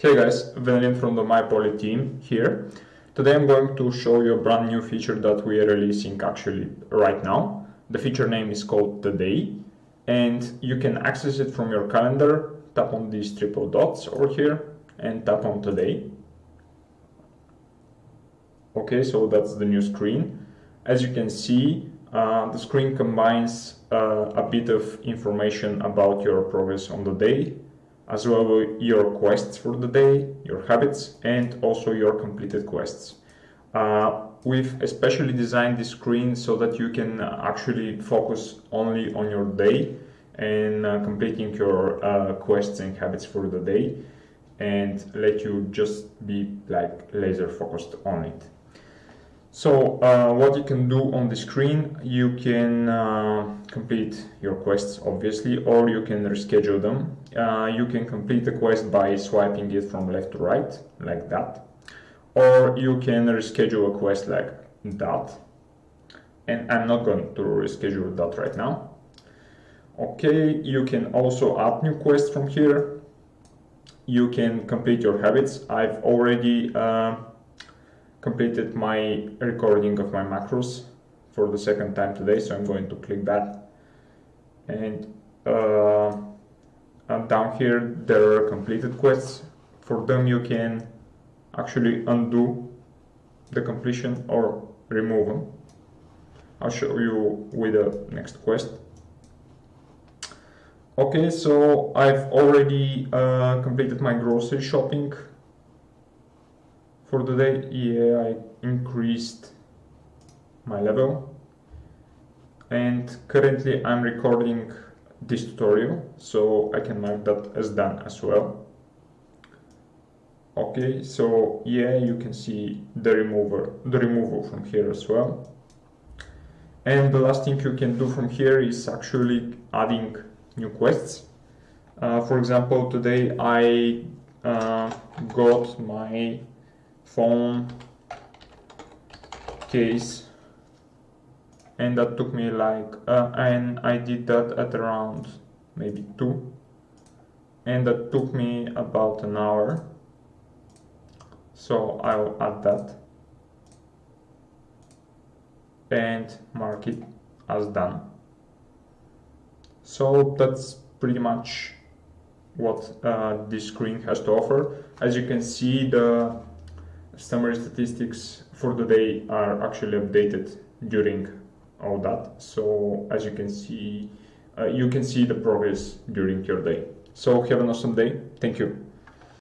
Hey guys, Venelin from the myPoli team here. Today I'm going to show you a brand new feature that we are releasing actually right now. The feature name is called Today, and you can access it from your calendar. Tap on these triple dots over here and tap on Today. Okay, so that's the new screen. As you can see, the screen combines a bit of information about your progress on the day, as well as your quests for the day, your habits, and also your completed quests. We've especially designed this screen so that you can actually focus only on your day and completing your quests and habits for the day, and let you just be like laser focused on it. So what you can do on the screen, you can complete your quests obviously, or you can reschedule them. You can complete the quest by swiping it from left to right, like that. Or you can reschedule a quest like that. And I'm not going to reschedule that right now. Okay, you can also add new quests from here. You can complete your habits. I've already completed my recording of my macros for the second time today, so I'm going to click that, and down here there are completed quests. For them you can actually undo the completion or remove them. I'll show you with the next quest. Okay, so I've already completed my grocery shopping for the day. Yeah, I increased my level, and currently I'm recording this tutorial, so I can mark that as done as well. Okay, so yeah, you can see the removal from here as well. And the last thing you can do from here is actually adding new quests. For example, today I got my phone case, and that took me like and I did that at around maybe 2, and that took me about an hour, so I'll add that and mark it as done. So that's pretty much what this screen has to offer. As you can see, the summary statistics for the day are actually updated during all that. So as you can see the progress during your day. So have an awesome day. Thank you.